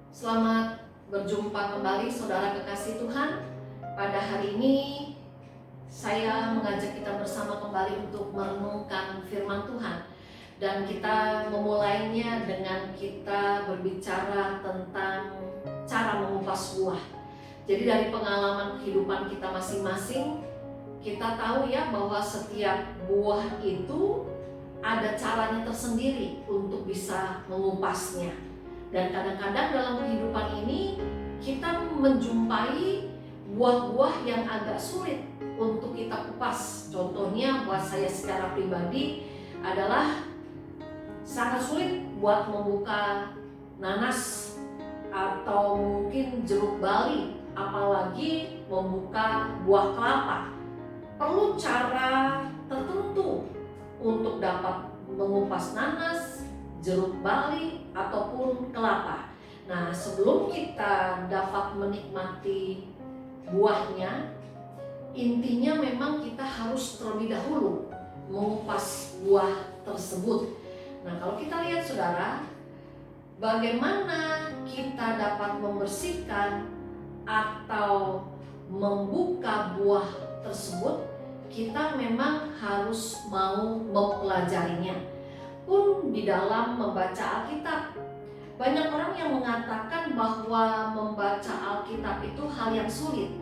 Selamat berjumpa kembali saudara kekasih Tuhan. Pada hari ini saya mengajak kita bersama kembali untuk merenungkan firman Tuhan. Dan kita memulainya dengan kita berbicara tentang cara mengupas buah. Jadi dari pengalaman kehidupan kita masing-masing, kita tahu ya bahwa setiap buah itu ada caranya tersendiri untuk bisa mengupasnya. Dan kadang-kadang dalam kehidupan ini kita menjumpai buah-buah yang agak sulit untuk kita kupas. Contohnya buat saya secara pribadi adalah sangat sulit buat membuka nanas atau mungkin jeruk bali, apalagi membuka buah kelapa. Perlu cara tertentu untuk dapat mengupas nanas, jeruk bali, ataupun kelapa. Nah, sebelum kita dapat menikmati buahnya, intinya memang kita harus terlebih dahulu mengupas buah tersebut. Nah, kalau kita lihat saudara, bagaimana kita dapat membersihkan atau membuka buah tersebut, kita memang harus mau mempelajarinya. Pun di dalam membaca Alkitab, banyak orang yang mengatakan bahwa membaca Alkitab itu hal yang sulit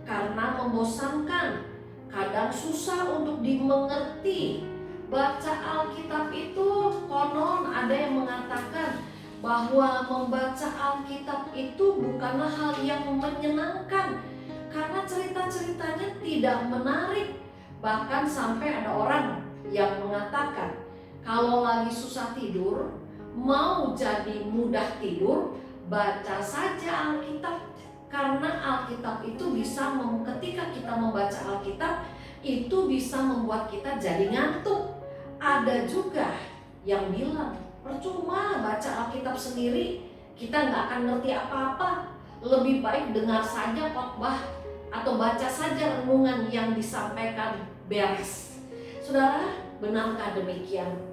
karena membosankan, kadang susah untuk dimengerti. Baca Alkitab itu konon ada yang mengatakan bahwa membaca Alkitab itu bukanlah hal yang menyenangkan karena cerita-ceritanya tidak menarik. Bahkan sampai ada orang yang mengatakan kalau lagi susah tidur, mau jadi mudah tidur, baca saja Alkitab. Karena Alkitab itu bisa, ketika kita membaca Alkitab, itu bisa membuat kita jadi ngantuk. Ada juga yang bilang, percuma baca Alkitab sendiri, kita nggak akan ngerti apa-apa. Lebih baik dengar saja khotbah atau baca saja renungan yang disampaikan beres. Saudara, benarkah demikian?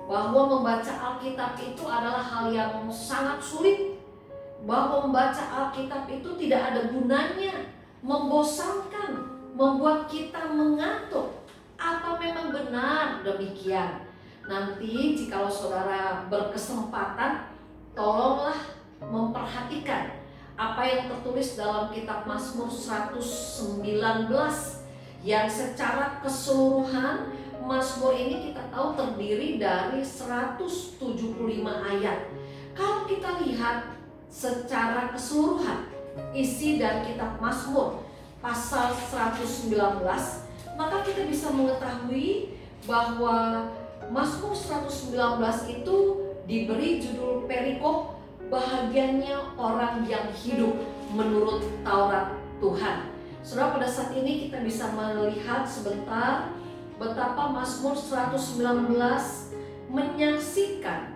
Bahwa membaca Alkitab itu adalah hal yang sangat sulit, bahwa membaca Alkitab itu tidak ada gunanya, membosankan, membuat kita mengantuk. Apa memang benar demikian? Nanti jikalau saudara berkesempatan, tolonglah memperhatikan apa yang tertulis dalam kitab Mazmur 119 yang secara keseluruhan Mazmur ini kita tahu terdiri dari 175 ayat. Kalau kita lihat secara keseluruhan isi dari kitab Mazmur pasal 119, maka kita bisa mengetahui bahwa Mazmur 119 itu diberi judul perikop, bahagianya orang yang hidup menurut Taurat Tuhan. Saudara, pada saat ini kita bisa melihat sebentar betapa Mazmur 119 menyaksikan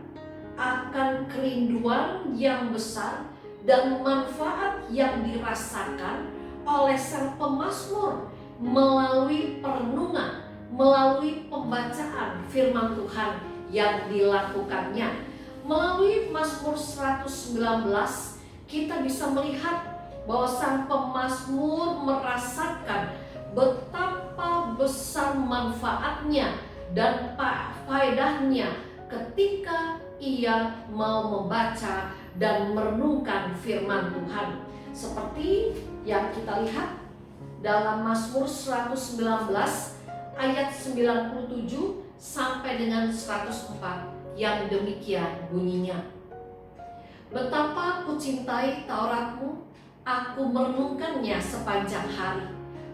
akan kerinduan yang besar dan manfaat yang dirasakan oleh sang pemazmur melalui perenungan, melalui pembacaan firman Tuhan yang dilakukannya. Melalui Mazmur 119 kita bisa melihat bahwa sang pemazmur merasakan betapa besar manfaatnya dan faedahnya ketika ia mau membaca dan merenungkan firman Tuhan. Seperti yang kita lihat dalam Mazmur 119 ayat 97 sampai dengan 104 yang demikian bunyinya. Betapa ku cintai Tauratmu, aku merenungkannya sepanjang hari.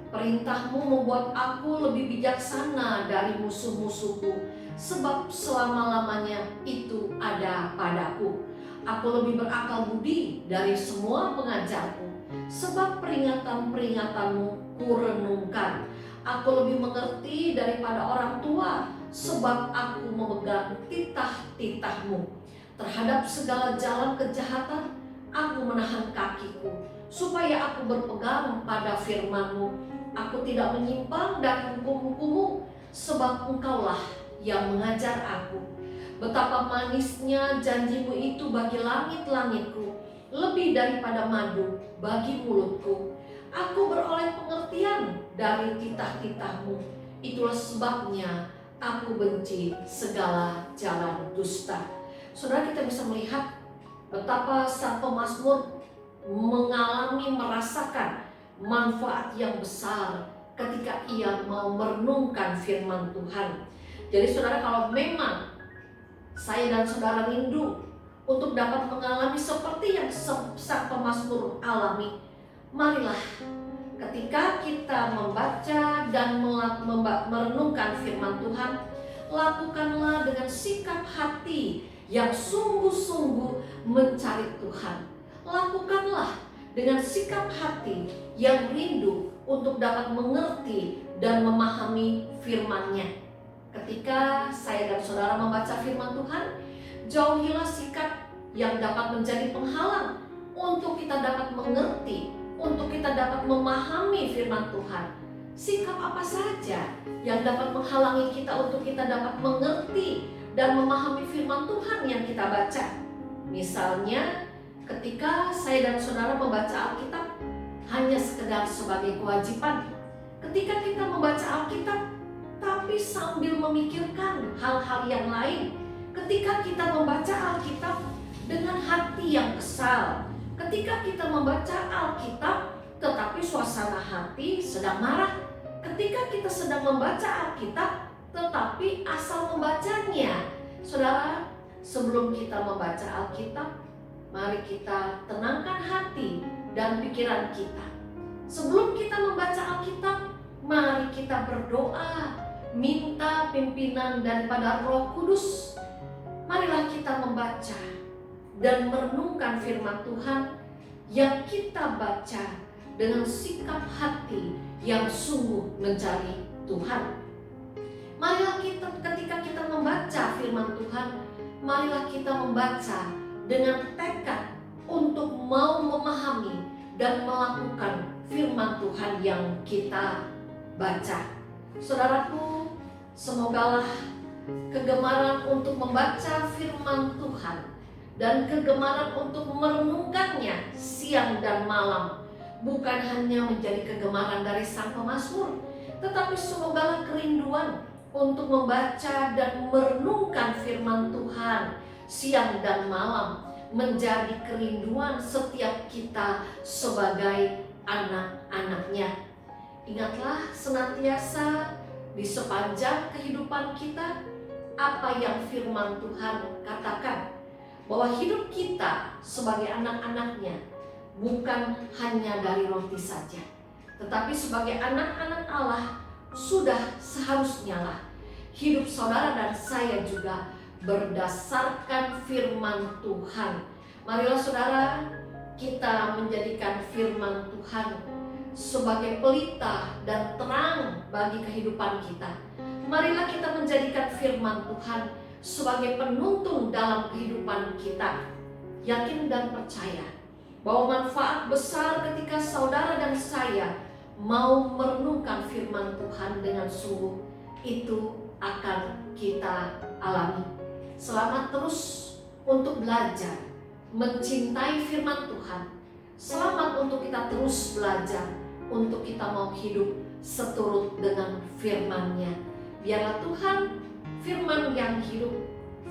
Perintahmu membuat aku lebih bijaksana dari musuh-musuhku, sebab selama-lamanya itu ada padaku. Aku lebih berakal budi dari semua pengajarku, sebab peringatan-peringatanmu kurenungkan. Aku lebih mengerti daripada orang tua, sebab aku memegang titah-titahmu. Terhadap segala jalan kejahatan, aku menahan kakiku, supaya aku berpegang pada firman-Mu. Aku tidak menyimpang dari hukum-hukum-Mu, sebab Engkaulah yang mengajar aku. Betapa manisnya janji-Mu itu bagi langit-langitku, lebih daripada madu bagi mulutku. Aku beroleh pengertian dari titah-titahmu. Itulah sebabnya aku benci segala jalan dusta. Saudara, kita bisa melihat betapa sang pemazmur merasakan manfaat yang besar ketika ia mau merenungkan firman Tuhan. Jadi saudara, kalau memang saya dan saudara rindu untuk dapat mengalami seperti yang sang pemazmur alami, marilah ketika kita membaca dan merenungkan firman Tuhan, lakukanlah dengan sikap hati yang sungguh-sungguh mencari Tuhan. Lakukanlah dengan sikap hati yang rindu untuk dapat mengerti dan memahami firman-Nya. Ketika saya dan saudara membaca firman Tuhan, jauhilah sikap yang dapat menjadi penghalang untuk kita dapat mengerti, untuk kita dapat memahami firman Tuhan. Sikap apa saja yang dapat menghalangi kita untuk kita dapat mengerti dan memahami firman Tuhan yang kita baca? Misalnya, ketika saya dan saudara membaca Alkitab hanya sekedar sebagai kewajiban. Ketika kita membaca Alkitab tapi sambil memikirkan hal-hal yang lain. Ketika kita membaca Alkitab dengan hati yang kesal. Ketika kita membaca Alkitab tetapi suasana hati sedang marah. Ketika kita sedang membaca Alkitab tetapi asal membacanya. Saudara, sebelum kita membaca Alkitab, mari kita tenangkan hati dan pikiran kita. Sebelum kita membaca Alkitab, mari kita berdoa, minta pimpinan daripada Roh Kudus. Marilah kita membaca dan merenungkan firman Tuhan yang kita baca dengan sikap hati yang sungguh mencari Tuhan. Marilah kita, ketika kita membaca firman Tuhan, marilah kita membaca dengan tekad untuk mau memahami dan melakukan firman Tuhan yang kita baca. Saudaraku, semogalah kegemaran untuk membaca firman Tuhan dan kegemaran untuk merenungkannya siang dan malam bukan hanya menjadi kegemaran dari sang pemazmur, tetapi semogalah kerinduan untuk membaca dan merenungkan firman Tuhan siang dan malam menjadi kerinduan setiap kita sebagai anak-anaknya. Ingatlah senantiasa di sepanjang kehidupan kita apa yang firman Tuhan katakan, bahwa hidup kita sebagai anak-anaknya bukan hanya dari roti saja, tetapi sebagai anak-anak Allah sudah seharusnya lah hidup saudara dan saya juga berdasarkan firman Tuhan. Marilah saudara, kita menjadikan firman Tuhan sebagai pelita dan terang bagi kehidupan kita. Marilah kita menjadikan firman Tuhan sebagai penuntun dalam kehidupan kita. Yakin dan percaya bahwa manfaat besar ketika saudara dan saya mau merenungkan firman Tuhan dengan sungguh, itu akan kita alami. Selamat terus untuk belajar mencintai firman Tuhan. Selamat untuk kita terus belajar, untuk kita mau hidup seturut dengan firman-Nya. Biarlah Tuhan, firman yang hidup,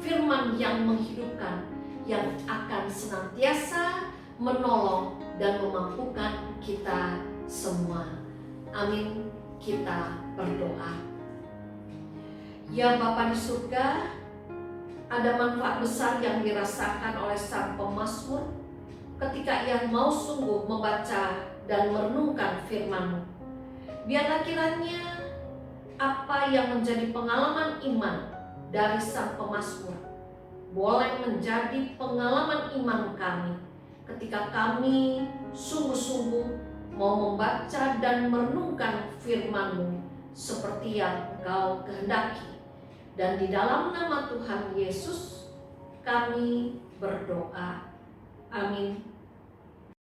firman yang menghidupkan, yang akan senantiasa menolong dan memampukan kita semua. Amin. Kita berdoa. Ya Bapa di surga, ada manfaat besar yang dirasakan oleh sang pemazmur ketika ia mau sungguh membaca dan merenungkan firman-Mu. Biarlah kiranya apa yang menjadi pengalaman iman dari sang pemazmur boleh menjadi pengalaman iman kami ketika kami sungguh-sungguh mau membaca dan merenungkan firman-Mu seperti yang Engkau kehendaki. Dan di dalam nama Tuhan Yesus kami berdoa. Amin.